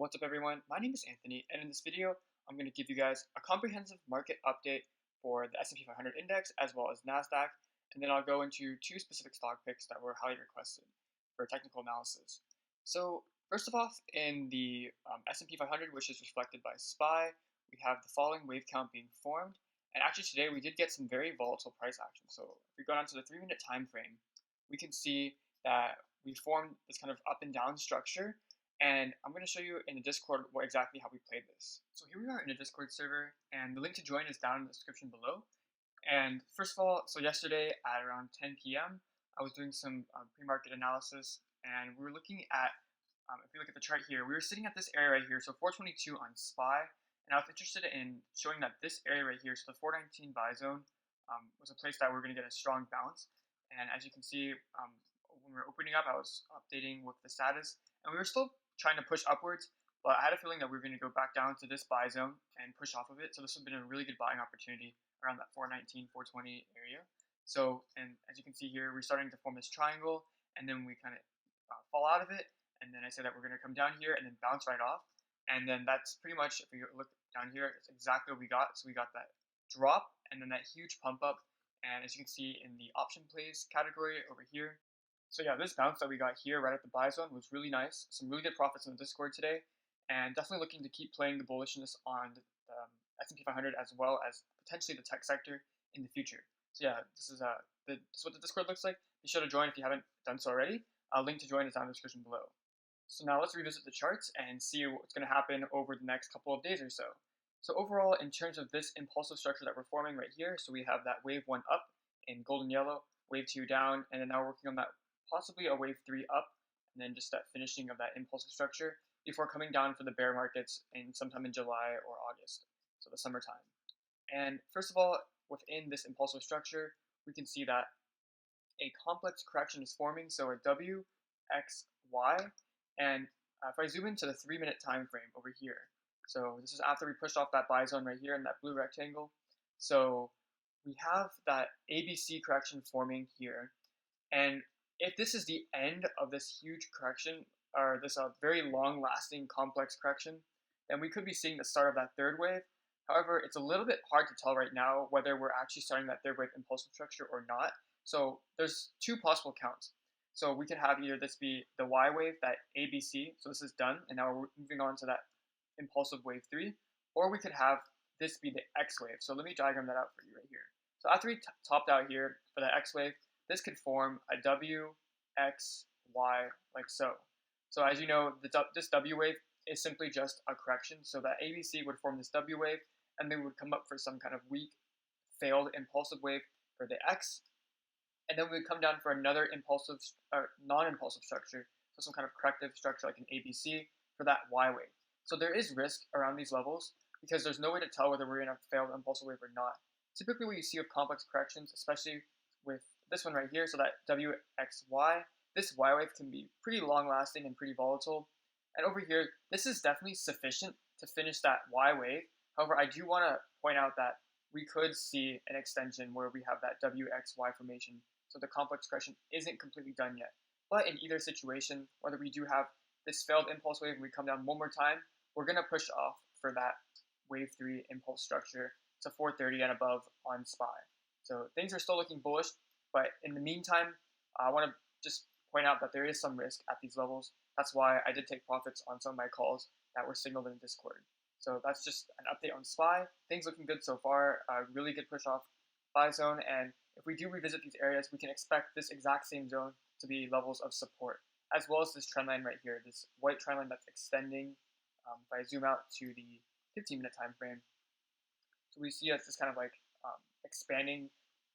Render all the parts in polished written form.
What's up everyone, my name is Anthony, and in this video I'm going to give you guys a comprehensive market update for the S&P 500 index as well as NASDAQ, and then I'll go into two specific stock picks that were highly requested for technical analysis. So first of all, in the S&P 500, which is reflected by SPY, we have the following wave count being formed, and actually today we did get some very volatile price action. So if we go down to the 3-minute time frame, we can see that we formed this kind of up and down structure. And I'm going to show you in the Discord exactly how we played this. So here we are in a Discord server, and the link to join is down in the description below. And first of all, so yesterday at around 10 p.m., I was doing some pre-market analysis, and we were looking at, if you look at the chart here, we were sitting at this area right here, so 422 on SPY, and I was interested in showing that this area right here, so the 419 buy zone, was a place that we're going to get a strong bounce. And as you can see, when we were opening up, I was updating with the status, and we were still trying to push upwards, but I had a feeling that we were going to go back down to this buy zone and push off of it. So this would have been a really good buying opportunity around that 419, 420 area. So, and as you can see here, we're starting to form this triangle, and then we kind of fall out of it, and then I say that we're going to come down here and then bounce right off. And then that's pretty much, if we look down here, it's exactly what we got. So we got that drop and then that huge pump up. And as you can see in the option plays category over here, so yeah, this bounce that we got here right at the buy zone was really nice. Some really good profits in the Discord today, and definitely looking to keep playing the bullishness on the S&P 500 as well as potentially the tech sector in the future. So yeah, this is what the Discord looks like. Be sure to join if you haven't done so already. Link to join is down in the description below. So now let's revisit the charts and see what's going to happen over the next couple of days or so. So overall, in terms of this impulsive structure that we're forming right here, so we have that wave 1 up in golden yellow, wave 2 down, and then now we're working on that possibly a wave 3 up, and then just that finishing of that impulsive structure before coming down for the bear markets in sometime in July or August, so the summertime. And first of all, within this impulsive structure, we can see that a complex correction is forming, so a W, X, Y, and if I zoom into the 3-minute time frame over here, so this is after we pushed off that buy zone right here in that blue rectangle, so we have that ABC correction forming here, and if this is the end of this huge correction, or this very long-lasting complex correction, then we could be seeing the start of that third wave. However, it's a little bit hard to tell right now whether we're actually starting that third wave impulsive structure or not. So there's two possible counts. So we could have either this be the Y wave, that ABC, so this is done, and now we're moving on to that impulsive wave 3, or we could have this be the X wave. So let me diagram that out for you right here. So after we topped out here for the X wave, this could form a W, X, Y, like so. So as you know, this W wave is simply just a correction. So that ABC would form this W wave, and then we would come up for some kind of weak, failed impulsive wave for the X, and then we would come down for another impulsive or non-impulsive structure, so some kind of corrective structure like an ABC for that Y wave. So there is risk around these levels because there's no way to tell whether we're in a failed impulsive wave or not. Typically what you see with complex corrections, especially with this one right here, so that WXY, this Y wave can be pretty long lasting and pretty volatile. And over here, this is definitely sufficient to finish that Y wave. However, I do want to point out that we could see an extension where we have that WXY formation. So the complex correction isn't completely done yet. But in either situation, whether we do have this failed impulse wave and we come down one more time, we're going to push off for that wave 3 impulse structure to 430 and above on SPY. So things are still looking bullish. But in the meantime, I want to just point out that there is some risk at these levels. That's why I did take profits on some of my calls that were signaled in Discord. So that's just an update on SPY. Things looking good so far. Really good push off buy zone. And if we do revisit these areas, we can expect this exact same zone to be levels of support, as well as this trend line right here, this white trend line that's extending. If I zoom out to the 15-minute time frame, so we see it's this kind of like expanding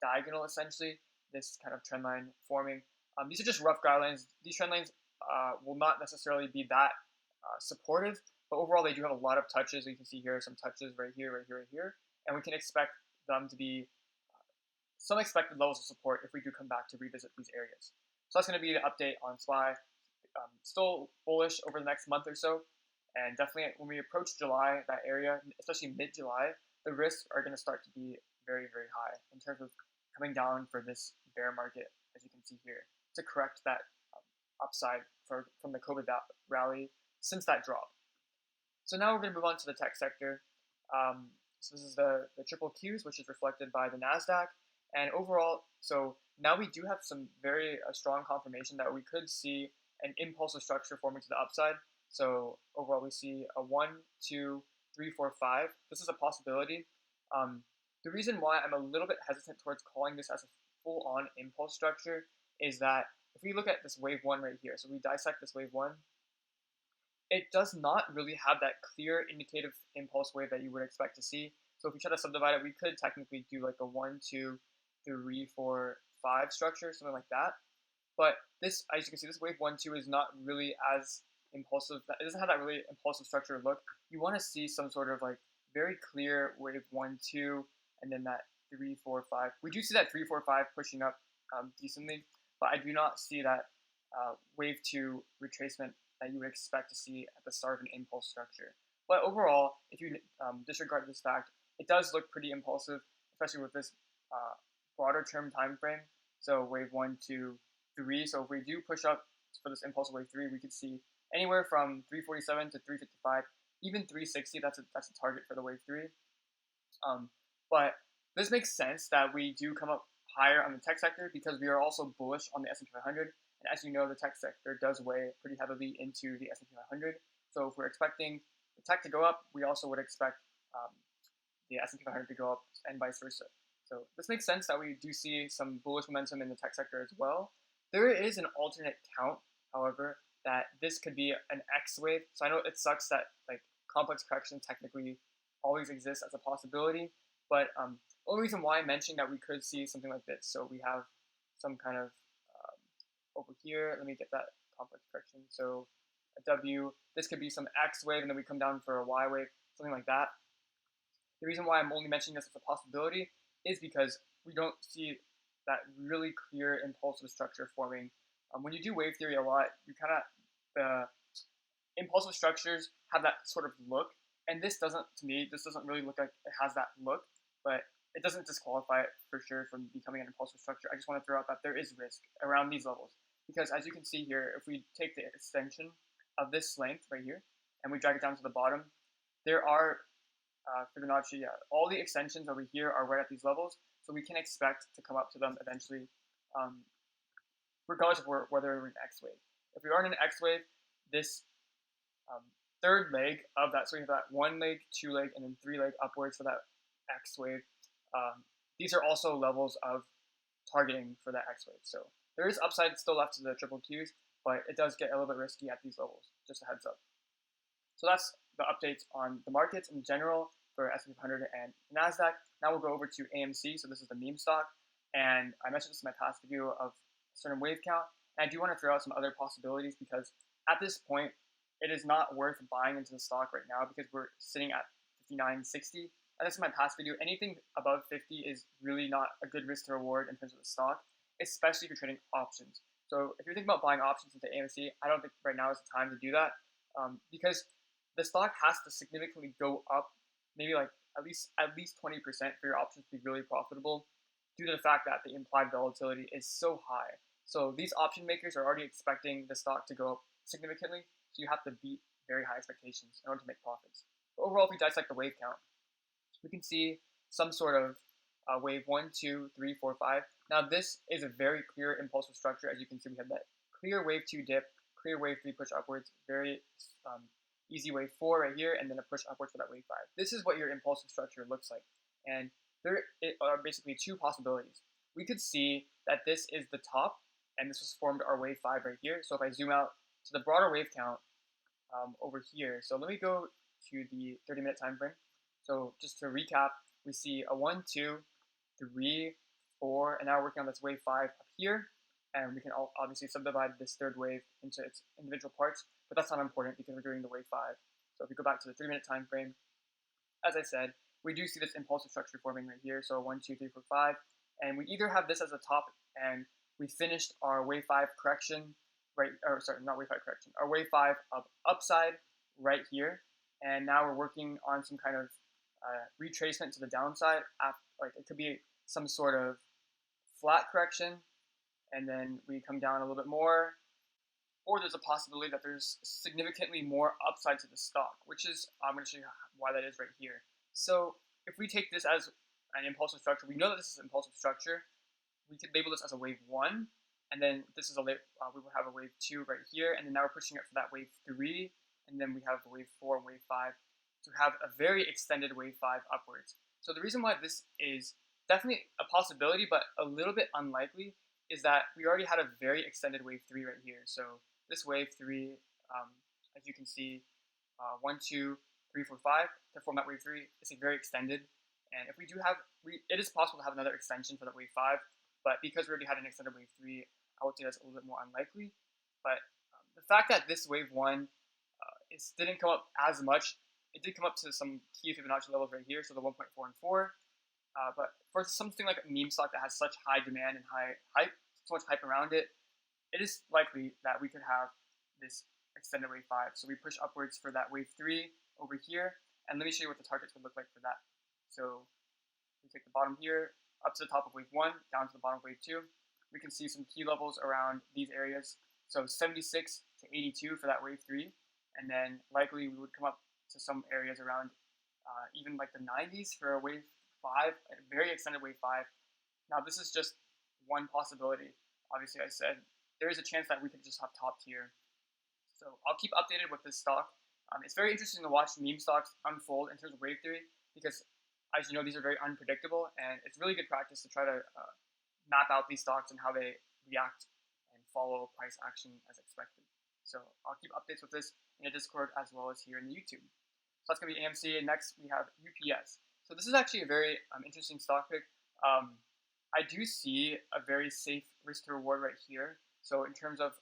diagonal essentially. This kind of trend line forming. These are just rough guidelines. These trend lines will not necessarily be that supportive, but overall they do have a lot of touches. You can see here some touches right here, right here, right here, and we can expect them to be some expected levels of support if we do come back to revisit these areas. So that's going to be the update on SPY. Still bullish over the next month or so, and definitely when we approach July, that area, especially mid-July, the risks are going to start to be very, very high in terms of coming down for this bear market, as you can see here, to correct that upside from the COVID rally since that drop. So now we're going to move on to the tech sector. So this is the triple Qs, which is reflected by the NASDAQ. And overall, so now we do have some very strong confirmation that we could see an impulsive structure forming to the upside. So overall, we see a 1, 2, 3, 4, 5. This is a possibility. The reason why I'm a little bit hesitant towards calling this as a full-on impulse structure is that if we look at this wave 1 right here, so we dissect this wave 1, it does not really have that clear indicative impulse wave that you would expect to see. So if we try to subdivide it, we could technically do like a 1, 2, 3, 4, 5 structure, something like that. But this, as you can see, this wave 1, 2 is not really as impulsive. It doesn't have that really impulsive structure look. You want to see some sort of like very clear wave 1, 2, and then that 3, 4, 5. We do see that 3, 4, 5 pushing up decently, but I do not see that wave 2 retracement that you would expect to see at the start of an impulse structure. But overall, if you disregard this fact, it does look pretty impulsive, especially with this broader term time frame. So wave 1, 2, 3. So if we do push up for this impulsive wave 3, we could see anywhere from 347 to 355, even 360. That's a target for the wave 3. But this makes sense that we do come up higher on the tech sector because we are also bullish on the S&P 500. And as you know, the tech sector does weigh pretty heavily into the S&P 500. So if we're expecting the tech to go up, we also would expect the S&P 500 to go up and vice versa. So this makes sense that we do see some bullish momentum in the tech sector as well. There is an alternate count, however, that this could be an X wave. So I know it sucks that like complex correction technically always exists as a possibility, but the only reason why I'm mentioning that we could see something like this. So we have some kind of over here, let me get that complex correction. So a W, this could be some X wave, and then we come down for a Y wave, something like that. The reason why I'm only mentioning this as a possibility is because we don't see that really clear impulsive structure forming. When you do wave theory a lot, you kind of, the impulsive structures have that sort of look, and this doesn't, to me, this doesn't really look like it has that look, but it doesn't disqualify it for sure from becoming an impulsive structure. I just want to throw out that there is risk around these levels, because as you can see here, if we take the extension of this length right here, and we drag it down to the bottom, there are Fibonacci, all the extensions over here are right at these levels, so we can expect to come up to them eventually, regardless of whether we're in X wave. If we are in an X wave, this third leg of that, so we have that 1 leg, 2 leg, and then 3 leg upwards for that X wave. These are also levels of targeting for that X wave. So there is upside still left to the triple Qs, but it does get a little bit risky at these levels, just a heads up. So that's the updates on the markets in general for S&P 500 and NASDAQ. Now we'll go over to AMC. So this is the meme stock. And I mentioned this in my past video of a certain wave count. And I do want to throw out some other possibilities because at this point, it is not worth buying into the stock right now because we're sitting at 59.60. And this is my past video. Anything above 50 is really not a good risk to reward in terms of the stock, especially if you're trading options. So if you're thinking about buying options into AMC, I don't think right now is the time to do that because the stock has to significantly go up, maybe like at least 20% for your options to be really profitable, due to the fact that the implied volatility is so high. So these option makers are already expecting the stock to go up significantly, so you have to beat very high expectations in order to make profits. But overall, if we dissect the wave count, we can see some sort of wave 1, 2, 3, 4, 5. Now this is a very clear impulsive structure. As you can see, we have that clear wave 2 dip, clear wave 3 push upwards, very easy wave 4 right here, and then a push upwards for that wave 5. This is what your impulsive structure looks like. And there are basically two possibilities. We could see that this is the top, and this was formed our wave 5 right here. So if I zoom out to the broader wave count over here, so let me go to the 30-minute time frame. So just to recap, we see a 1, 2, 3, 4, and now we're working on this wave 5 up here. And we can obviously subdivide this third wave into its individual parts, but that's not important because we're doing the wave 5. So if we go back to the 3-minute time frame, as I said, we do see this impulsive structure forming right here. So 1, 2, 3, 4, 5, and we either have this as a top, and we finished our wave 5 correction, right? Or sorry, not wave 5 correction, our wave 5 of upside right here, and now we're working on some kind of retracement to the downside. Like it could be some sort of flat correction, and then we come down a little bit more, or there's a possibility that there's significantly more upside to the stock, which is, I'm going to show you why that is right here. So if we take this as an impulsive structure, we know that this is an impulsive structure. We could label this as a wave 1, and then this is we will have a wave 2 right here, and then now we're pushing it for that wave 3, and then we have wave 4 and wave 5 to have a very extended wave 5 upwards. So the reason why this is definitely a possibility, but a little bit unlikely, is that we already had a very extended wave 3 right here. So this wave 3, as you can see, 1, 2, 3, 4, 5 to form that wave 3 is very extended. And if we do have, it is possible to have another extension for that wave 5, but because we already had an extended wave 3, I would say that's a little bit more unlikely. But the fact that this wave 1 didn't come up as much, it did come up to some key Fibonacci levels right here, so the 1.4 and 4. But for something like a meme stock that has such high demand and high hype, so much hype around it, it is likely that we could have this extended wave 5. So we push upwards for that wave 3 over here, and let me show you what the targets would look like for that. So we take the bottom here, up to the top of wave 1, down to the bottom of wave 2. We can see some key levels around these areas. So 76 to 82 for that wave 3, and then likely we would come up to some areas around even like the 90s for a wave 5, a very extended wave 5. Now this is just one possibility. Obviously, I said there is a chance that we could just have top tier. So I'll keep updated with this stock. It's very interesting to watch meme stocks unfold in terms of wave theory because, as you know, these are very unpredictable, and it's really good practice to try to map out these stocks and how they react and follow price action as expected. So I'll keep updates with this in the Discord as well as here in the YouTube. So that's going to be AMC, and next we have UPS. So this is actually a very interesting stock pick. I do see a very safe risk to reward right here. So in terms of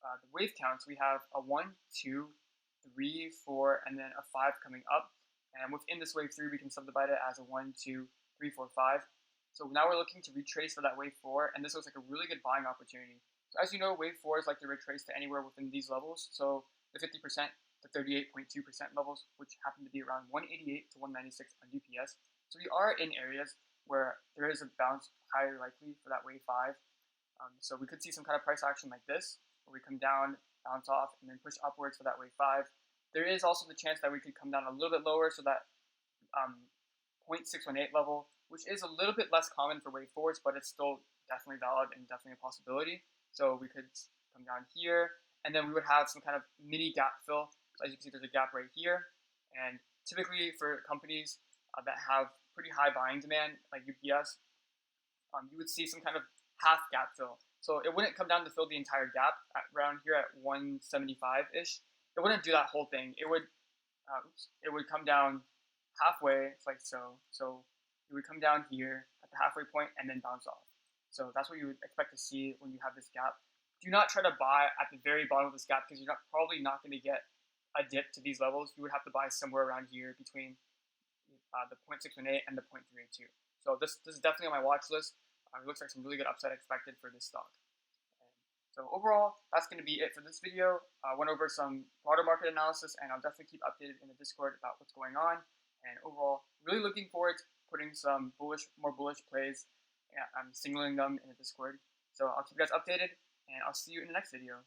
the wave counts, we have a 1, 2, 3, 4, and then a 5 coming up. And within this wave 3, we can subdivide it as a 1, 2, 3, 4, 5. So now we're looking to retrace for that wave 4, and this looks like a really good buying opportunity. So as you know, wave 4s like to retrace to anywhere within these levels. So the 50% to 38.2% levels, which happen to be around 188 to 196 on UPS. So we are in areas where there is a bounce highly likely for that wave 5. So we could see some kind of price action like this, where we come down, bounce off, and then push upwards for that wave 5. There is also the chance that we could come down a little bit lower, so that 0.618 level, which is a little bit less common for wave 4s, but it's still definitely valid and definitely a possibility. So we could come down here, and then we would have some kind of mini gap fill. So as you can see, there's a gap right here, and typically for companies that have pretty high buying demand, like UPS, you would see some kind of half gap fill. So it wouldn't come down to fill the entire gap around here at 175-ish. It wouldn't do that whole thing. It would come down halfway, it's like so. So it would come down here at the halfway point and then bounce off. So that's what you would expect to see when you have this gap. Do not try to buy at the very bottom of this gap because you're probably not going to get a dip to these levels. You would have to buy somewhere around here between the 0.618 and the 0.382. So this is definitely on my watch list. It looks like some really good upside expected for this stock. So overall, that's going to be it for this video. I went over some broader market analysis, and I'll definitely keep updated in the Discord about what's going on. And overall, really looking forward to putting some more bullish plays. I'm signaling them in the Discord. So I'll keep you guys updated, and I'll see you in the next video.